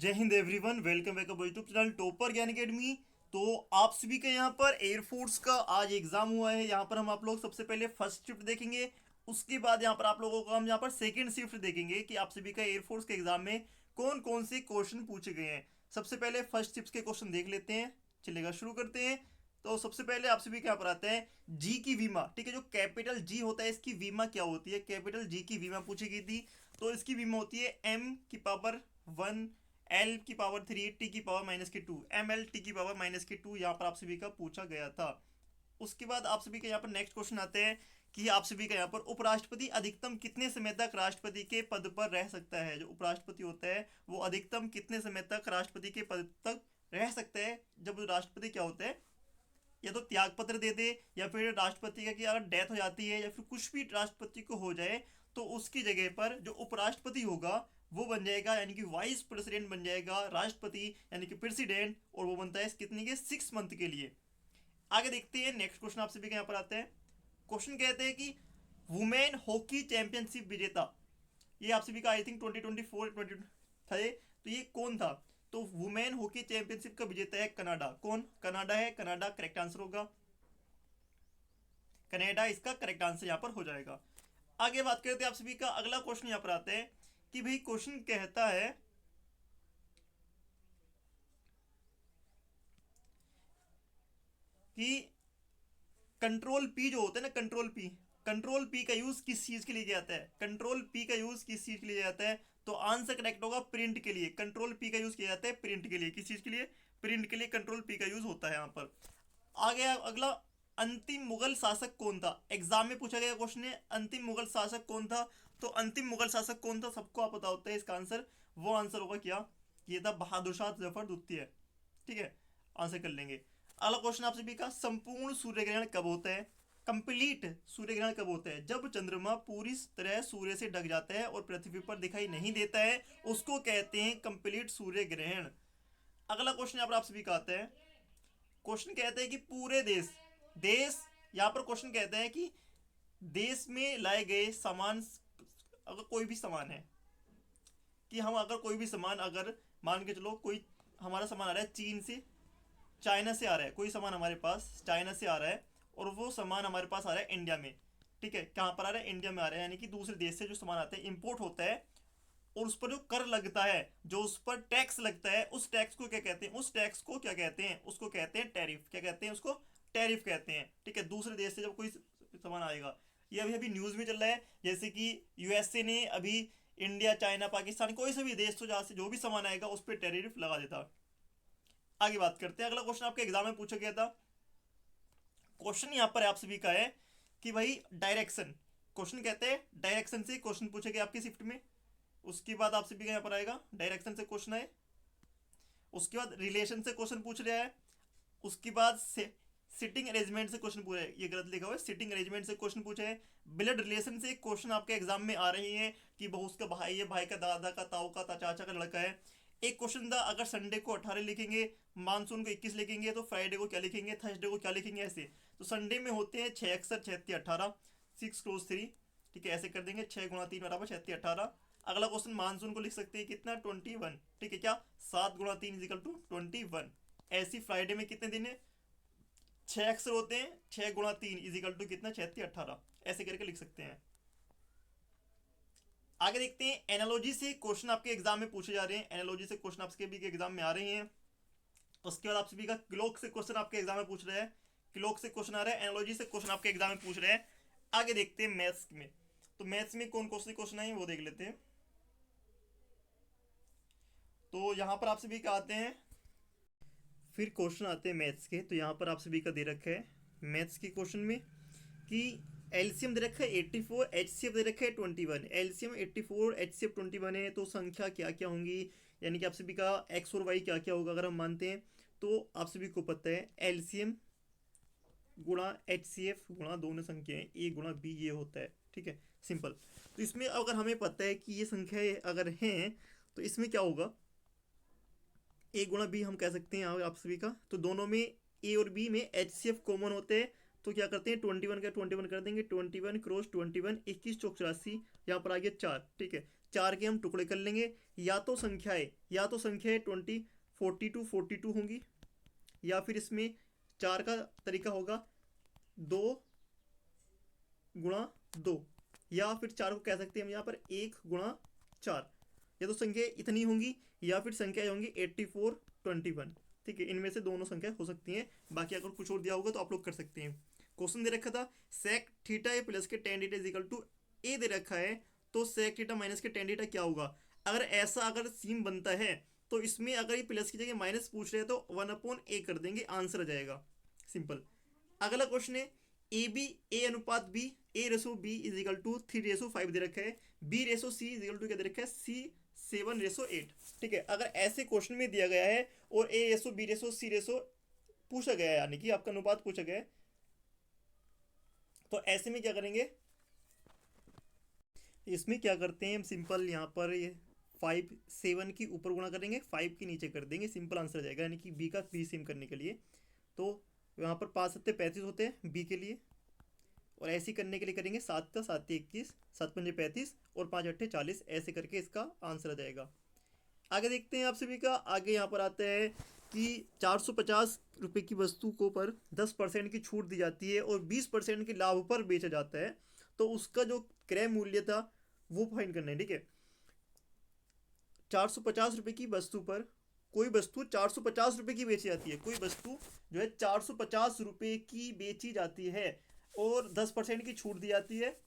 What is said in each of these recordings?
जय Hind everyone, welcome back our YouTube channel topper ज्ञान academy. तो आप सभी का यहाँ पर एयरफोर्स का आज एग्जाम हुआ है। यहाँ पर हम आप लोग सबसे पहले फर्स्ट शिफ्ट देखेंगे, उसके बाद यहाँ पर आप लोगों को हम यहाँ पर सेकंड शिफ्ट देखेंगे कि आप सभी का एयरफोर्स के एग्जाम में कौन कौन से क्वेश्चन पूछे गए हैं। सबसे पहले फर्स्ट शिफ्ट के क्वेश्चन देख लेते हैं। चलेगा, शुरू करते हैं। तो सबसे पहले आप सभी के यहाँ पर आते हैं जी की वीमा। ठीक है, जो कैपिटल जी होता है इसकी वीमा क्या होती है। कैपिटल जी की वीमा पूछी गई थी, तो इसकी वीमा होती है एम की पावर 1 एल की पावर 3 टी की पावर -2 एम एल टी की पावर -2। यहाँ पर आप सभी का पूछा गया था। उसके बाद आप सभी के यहाँ पर नेक्स्ट क्वेश्चन आते हैं कि आप सभी का यहाँ पर उपराष्ट्रपति अधिकतम कितने समय तक राष्ट्रपति के पद पर रह सकता है। जो उपराष्ट्रपति होता है वो अधिकतम कितने समय तक राष्ट्रपति के पद तक रह सकता है। जब राष्ट्रपति क्या होता है, या तो त्याग पत्र दे दे, या फिर राष्ट्रपति का कि अगर डेथ हो जाती है या फिर कुछ भी राष्ट्रपति को हो जाए तो उसकी जगह पर जो उपराष्ट्रपति होगा वो बन जाएगा, यानी कि वाइस प्रेसिडेंट बन जाएगा राष्ट्रपति, यानी कि प्रेसिडेंट। और वो बनता है कितने के 6 मंथ के लिए। आगे देखते हैं नेक्स्ट क्वेश्चन आप सभी के यहाँ पर आते हैं। क्वेश्चन कहते हैं कि वुमेन हॉकी चैंपियनशिप विजेता, ये आप सभी का आई थिंक 2024 था ये, तो ये कौन था। तो वुमेन हॉकी चैंपियनशिप का विजेता है कनाडा। कौन? कनाडा है। कनाडा करेक्ट आंसर होगा, कनाडा इसका करेक्ट आंसर यहाँ पर हो जाएगा। आगे बात करते हैं आप सभी का अगला क्वेश्चन यहाँ पर आते हैं कि भाई क्वेश्चन कहता है कि कंट्रोल पी जो होता है ना, कंट्रोल पी का यूज किस चीज के लिए किया जाता है। कंट्रोल पी का यूज किस चीज के लिए जाता है, तो आंसर करेक्ट होगा प्रिंट के लिए। कंट्रोल पी का यूज किया जाता है प्रिंट के लिए। किस चीज के लिए? प्रिंट के लिए कंट्रोल पी का यूज होता है यहाँ पर। आगे अगला, अंतिम मुगल शासक कौन था। एग्जाम में पूछा गया क्वेश्चन है, अंतिम मुगल शासक कौन था। तो अंतिम मुगल शासक कौन था सबको आप पता होता है इसका आंसर। वो आंसर होगा क्या, ये था बहादुर शाह जफर द्वितीय। ठीक है, आंसर कर लेंगे। अगला क्वेश्चन आपसे भी कहा, संपूर्ण सूर्य ग्रहण कब होता है। कंप्लीट सूर्य ग्रहण कब होता है? जब चंद्रमा पूरी तरह सूर्य से ढक जाता है और पृथ्वी पर दिखाई नहीं देता है, उसको कहते हैं कंप्लीट सूर्य ग्रहण। अगला क्वेश्चन यहाँ पर आप सभी का आता है। क्वेश्चन कहते हैं कि पूरे देश यहाँ पर क्वेश्चन कहते हैं कि देश में लाए गए सामान, अगर कोई भी सामान है, कि हम अगर कोई भी सामान, अगर मान के चलो कोई हमारा सामान आ रहा है चीन से, चाइना से आ रहा है, कोई सामान हमारे पास चाइना से आ रहा है और वो सामान हमारे पास आ रहा है इंडिया में। ठीक है, कहाँ पर आ रहा है? इंडिया में आ रहा है, यानी कि दूसरे देश से जो सामान आता है इंपोर्ट होता है, और उस पर जो कर लगता है, जो उस पर टैक्स लगता है, उस टैक्स को क्या कहते हैं? उस टैक्स को क्या कहते हैं? उसको कहते हैं टैरिफ। क्या कहते हैं उसको? टैरिफ कहते हैं। ठीक है, दूसरे देश से जब कोई सामान आएगा, ये अभी अभी न्यूज में चल रहा है, जैसे कि यूएसए ने अभी इंडिया, चाइना, पाकिस्तान, कोई सा भी देश तो जहाँ से जो भी सामान आएगा उस पर टैरिफ लगा देता। आगे बात करते हैं। अगला क्वेश्चन आपके एग्जाम में पूछा गया था। क्वेश्चन यहाँ पर आप सभी का है कि भाई डायरेक्शन, क्वेश्चन कहते हैं डायरेक्शन से क्वेश्चन पूछे गए आपकी शिफ्ट में। उसके बाद आप सभी का यहाँ पर आएगा डायरेक्शन से क्वेश्चन है। उसके बाद रिलेशन से क्वेश्चन पूछ रहा है। उसके बाद सिटिंग अरेंजमेंट से क्वेश्चन पूछा है, ये गलत लिखा हुआ है, सिटिंग अरेंजमेंट से क्वेश्चन पूछा है। ब्लड रिलेशन से क्वेश्चन आपके एग्जाम में आ रही है कि बहु उसका भाई है, भाई का दादा का, ताऊ का, चाचा का लड़का है। एक क्वेश्चन था, अगर संडे को 18 लिखेंगे, मानसून को 21 लिखेंगे, तो फ्राइडे को क्या लिखेंगे, थर्सडे को क्या लिखेंगे, ऐसे। तो संडे में होते हैं 6 अक्सर, 6 18, 6 क्रॉस 3। ठीक है, ऐसे कर देंगे, 6 गुणा 3 बराबर 6 18। अगला क्वेश्चन मानसून को लिख सकते हैं कितना, 21। ठीक है, क्या 7 गुणा 3 इजिकल टू 21। ऐसी फ्राइडे में कितने दिन है, 6 अक्सर होते हैं, 6 गुणा 3 इजिकल टू कितना, 6 18। ऐसे करके लिख सकते हैं। आगे देखते हैं, एनालॉजी से क्वेश्चन आपके एग्जाम में पूछे जा रहे हैं। एनालॉजी से क्वेश्चन आपके भी एग्जाम में आ रहे हैं। उसके बाद आप सभी का क्लॉक से क्वेश्चन आपके एग्जाम में पूछ रहे हैं। क्लॉक से क्वेश्चन आ रहा है, एनालॉजी से क्वेश्चन आपके एग्जाम में पूछ रहे हैं। आगे देखते हैं मैथ्स में। तो मैथ्स में कौन कौन से क्वेश्चन है वो देख लेते हैं। तो यहाँ पर आप सभी का आते हैं, फिर क्वेश्चन आते हैं मैथ्स के। तो यहाँ पर आप सभी का दे रखा है मैथ्स के क्वेश्चन में कि एलसीएम दे रखा है 84, एचसीएफ दे रखा है 21। एलसीएम 84, एचसीएफ 21 है, तो संख्या क्या क्या होंगी, यानी कि आप सभी का एक्स और वाई क्या क्या होगा अगर हम मानते हैं। तो आप सभी को पता है एलसीएम गुणा एचसीएफ गुणा दोनों संख्याएं ए गुणा बी ये होता है। ठीक है, सिंपल। तो इसमें अगर हमें पता है कि ये संख्याएं अगर हैं तो इसमें क्या होगा, ए गुणा बी हम कह सकते हैं आप सभी का। तो दोनों में ए और बी में एचसीएफ कॉमन होते हैं, तो क्या करते हैं 21 का 21 कर देंगे, 21 क्रॉस 21, 21 चौक 84, यहाँ पर आ गया 4। ठीक है, 4 के हम टुकड़े कर लेंगे, या तो संख्याएं 20 42 होंगी, या फिर इसमें 4 का तरीका होगा 2 × 2, या फिर 4 को कह सकते हैं हम यहाँ पर 1 × 4। या तो संख्या इतनी होंगी या फिर संख्या होंगी 84 21। ठीक है, इनमें से दोनों संख्या हो सकती हैं, बाकी अगर कुछ और दिया होगा तो आप लोग कर सकते हैं। क्वेश्चन दे रखा था sec theta A plus K tan theta is equal to A दे रखा है, तो sec theta minus K tan theta क्या होगा। अगर ऐसा अगर सीन बनता है तो इसमें अगर ये प्लस की जगह माइनस पूछ रहे हैं तो 1/a कर देंगे, आंसर आ जाएगा, सिंपल। अगला क्वेश्चन है ए बी ए अनुपात B A ratio B is equal to 3:5 दे रखा है, B ratio C is equal to क्या दे रखा है सी 7:8। ठीक है, अगर ऐसे क्वेश्चन में दिया गया है और ए रेसो बी रेसो सी रेसो पूछा गया है, यानी कि आपका अनुपात पूछा गया है, तो ऐसे में क्या करेंगे, इसमें क्या करते हैं हम सिंपल यहाँ पर ये 5 7 की ऊपर गुणा करेंगे, 5 की नीचे कर देंगे, सिंपल आंसर आ जाएगा, यानी कि बी का बी सेम करने के लिए। तो यहाँ पर 5 7 35 होते हैं बी के लिए, और ऐसे करने के लिए करेंगे 7 का 7 21 7 5 35 और 5 8 40, ऐसे करके इसका आंसर आ जाएगा। आगे देखते हैं आप सभी का, आगे यहाँ पर आता है कि 450 रुपये की वस्तु को पर 10% की छूट दी जाती है और 20% के लाभ पर बेचा जाता है, तो उसका जो क्रय मूल्य था वो फाइंड करना है। ठीक है, 450 रुपये की वस्तु पर कोई वस्तु 450 रुपये की बेची जाती है, कोई वस्तु जो है 450 रुपये की बेची जाती है और 10% की छूट दी जाती है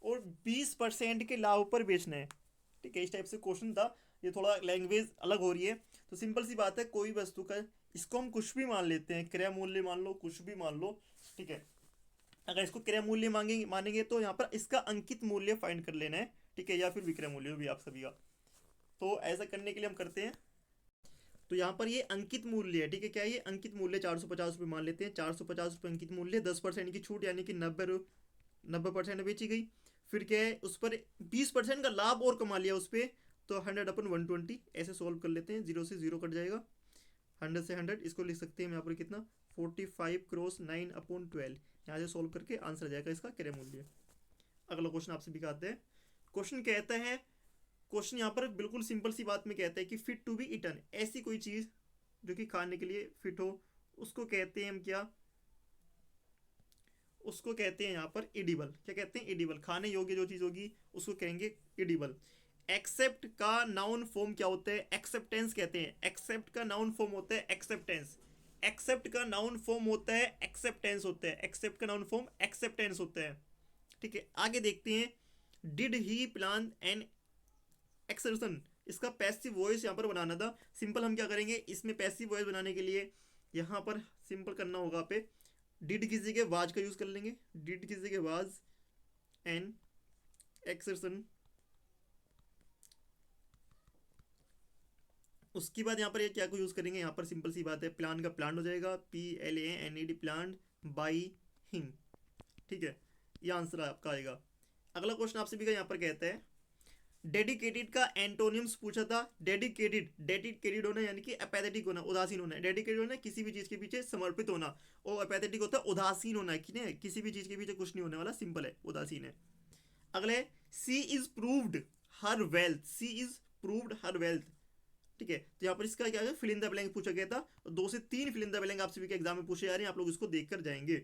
और 20% के लाभ पर बेचना है। ठीक है, इस टाइप से क्वेश्चन था, ये थोड़ा लैंग्वेज अलग हो रही है, तो सिंपल सी बात है, कोई वस्तु का इसको हम कुछ भी मान लेते हैं, क्रय मूल्य मान लो, कुछ भी मान लो। ठीक है, अगर इसको क्रय मूल्य मानेंगे तो यहाँ पर इसका अंकित मूल्य फाइंड कर लेना है। ठीक है, या फिर विक्रय मूल्य भी आप सभी का, तो ऐसा करने के लिए हम करते हैं, तो यहाँ पर ये अंकित मूल्य है। ठीक है, क्या ये अंकित मूल्य 450 रुपये मान लेते हैं, 450 रुपये अंकित मूल्य, 10% की छूट यानी कि 90% बेची गई, फिर क्या है उस पर 20% का लाभ और कमा लिया उस पर, तो 100/120 ऐसे सोल्व कर लेते हैं, 0 से 0 कट जाएगा, 100 से 100, इसको लिख सकते हैं हम यहाँ पर कितना 45 क्रॉस 9/12, यहाँ से सोल्व करके आंसर आ जाएगा इसका क्रय मूल्य। अगला क्वेश्चन आपसे दिखाते हैं, क्वेश्चन कहता है, क्वेश्चन यहाँ पर बिल्कुल सिंपल सी बात में कहता है कि फिट टू बी ईटन, ऐसी कोई चीज़ जो कि खाने के लिए फिट हो, उसको कहते हैं हम क्या, उसको कहते हैं यहाँ पर एडिबल। क्या कहते हैं, एडिबल, खाने योग्य जो चीज़ होगी उसको कहेंगे एडिबल। एक्सेप्ट का नाउन फॉर्म क्या होता है, एक्सेप्टेंस कहते हैं, एक्सेप्ट का नाउन फॉर्म होता है एक्सेप्टेंस, एक्सेप्ट का नाउन फॉर्म होता है एक्सेप्टेंस होता है, एक्सेप्ट का नाउन फॉर्म एक्सेप्टेंस होता है। ठीक है, आगे देखते हैं, डिड ही प्लान एन एक्सर्सन, इसका पैसिव वॉइस यहाँ पर बनाना था, सिंपल हम क्या करेंगे, इसमें पैसिव वॉइस बनाने के लिए यहाँ पर सिंपल करना होगा, पे डिड की जगह वाज का यूज कर लेंगे, डिड की जगह वाज एन एक्सर्सन, उसके बाद यहाँ पर ये क्या को यूज करेंगे, यहाँ पर सिंपल सी बात है, प्लान का प्लान हो जाएगा, PLANED प्लान बाई हिम। ठीक है, ये आंसर आपका आएगा। अगला क्वेश्चन आपसे भी यहाँ पर कहता है, डेडिकेटेड का एंटोनिम्स पूछा था, डेडिकेटेड होना यानी कि एपैथेटिक होना, उदासीन होना है, डेडिकेटेड होना किसी भी चीज के पीछे समर्पित होना, और एपैथेटिक होता है उदासीन होना, कि नहीं किसी भी चीज के पीछे कुछ नहीं होने वाला, सिंपल है, उदासीन है। अगले, C is proved her wealth, C is proved her wealth. ठीक है, तो यहाँ पर इसका क्या है, फिल इन द ब्लैंक पूछा गया था, 2 से 3 फिल इन द ब्लैंक आप सभी के एग्जाम में पूछे जा रहे हैं, आप लोग इसको देखकर जाएंगे।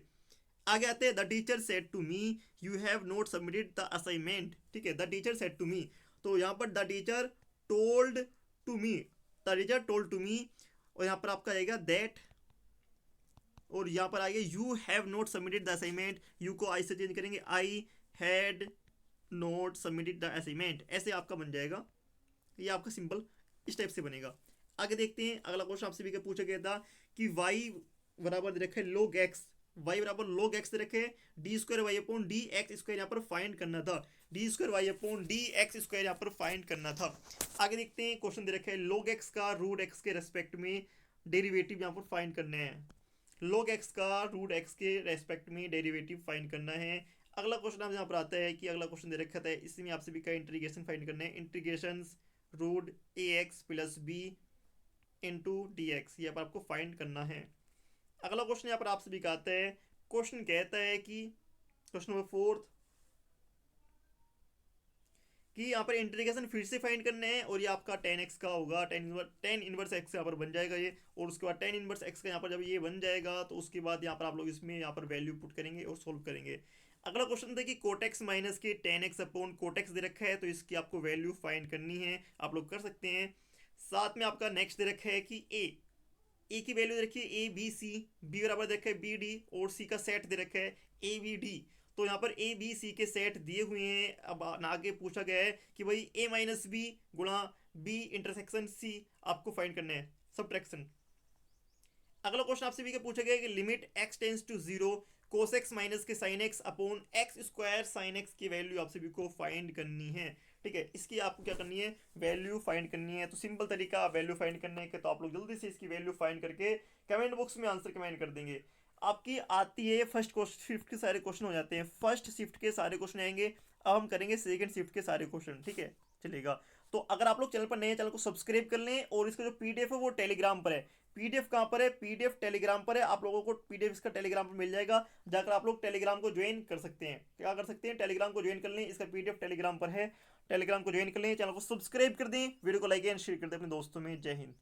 आगे आते हैं, the teacher said to me you have not submitted the assignment. ठीक है, the teacher said to me, तो यहाँ पर the teacher told to me, the teacher told to me, और यहाँ पर आपका आएगा दैट, और यहाँ पर आएगा you have not submitted the assignment, you को आई से चेंज करेंगे, I had not submitted the assignment, ऐसे आपका बन जाएगा, ये आपका सिंपल इस टाइप से बनेगा। आगे देखते हैं, अगला क्वेश्चन आपसे भी पूछा गया था कि y बराबर दे रखे log x, y बराबर log x दे रखे, d² y/d x² यहाँ पर फाइंड करना था, d² y/d x² यहाँ पर फाइंड करना था। आगे देखते हैं, क्वेश्चन दे रखे log x का रूट x के रेस्पेक्ट में डेरिवेटिव यहाँ पर फाइंड करने हैं, log x का रूट x के रेस्पेक्ट में डेरिवेटिव फाइंड करना है। अगला क्वेश्चन आप यहाँ पर आता है कि अगला क्वेश्चन दे रखा था, इसमें आप सभी का इंटीग्रेशन फाइंड करना है, integration root ax plus b into dx, ये पर आपको फाइंड करना है। अगला क्वेश्चन यहाँ पर आप सभी का आता है, क्वेश्चन कहता है कि क्वेश्चन नंबर 4 कि कि यहाँ पर इंटीग्रेशन फिर से फाइंड करना है, और ये आपका 10x का होगा, 10 इनवर्स x यहाँ पर बन जाएगा ये, और उसके बाद 10 इनवर्स x का यहाँ पर जब ये बन जाएगा तो उसके बाद यहाँ पर आप लोग इसमें यहाँ पर वैल्यू पुट करेंगे और सोल्व करेंगे। अगला क्वेश्चन था कि कोटेक्स माइनस के 10x अपॉन कोटेक्स दे रखा है, तो इसकी आपको वैल्यू फाइंड करनी है, आप लोग कर सकते हैं। साथ में आपका नेक्स्ट दे रखा है कि ए की वैल्यू दे रखी है ए बी सी, बी बराबर दे रखा है बी डी, और सी का सेट दे रखा है ए बी डी। तो यहाँ पर ए बी सी के सेट दिए हुए हैं। अब आगे पूछा गया है कि भाई ए माइनस बी गुणा बी इंटरसेक्शन सी आपको फाइंड करना है, सब्ट्रैक्शन। अगला क्वेश्चन आपसे भी पूछा गया है कि limit X tends to zero cos X minus K sin X upon X square sin X की वैल्यू आप सभी को फाइंड करनी है। ठीक है, इसकी आपको क्या करनी है, वैल्यू फाइंड करनी है। तो सिंपल तरीका वैल्यू फाइंड करने का, तो आप लोग जल्दी से इसकी वैल्यू फाइंड करके कमेंट बॉक्स में आंसर कमेंट कर देंगे। आपकी आती है फर्स्ट शिफ्ट के सारे क्वेश्चन हो जाते हैं, फर्स्ट शिफ्ट के सारे क्वेश्चन आएंगे। अब हम करेंगे सेकंड शिफ्ट के सारे क्वेश्चन, ठीक है, चलेगा। तो अगर आप लोग चैनल पर नए हैं, चैनल को सब्सक्राइब कर लें, और इसका जो पीडीएफ है वो टेलीग्राम पर है। पीडीएफ कहाँ पर है, पीडीएफ टेलीग्राम पर है। आप लोगों को पीडीएफ इसका टेलीग्राम पर मिल जाएगा, जाकर आप लोग टेलीग्राम को ज्वाइन कर सकते हैं। क्या कर सकते हैं, टेलीग्राम को ज्वाइन कर लें, इसका पीडीएफ टेलीग्राम पर है, टेलीग्राम को ज्वाइन कर लें, चैनल को सब्सक्राइब कर दें, वीडियो को लाइक एंड शेयर कर दें अपने दोस्तों में। जय हिंद।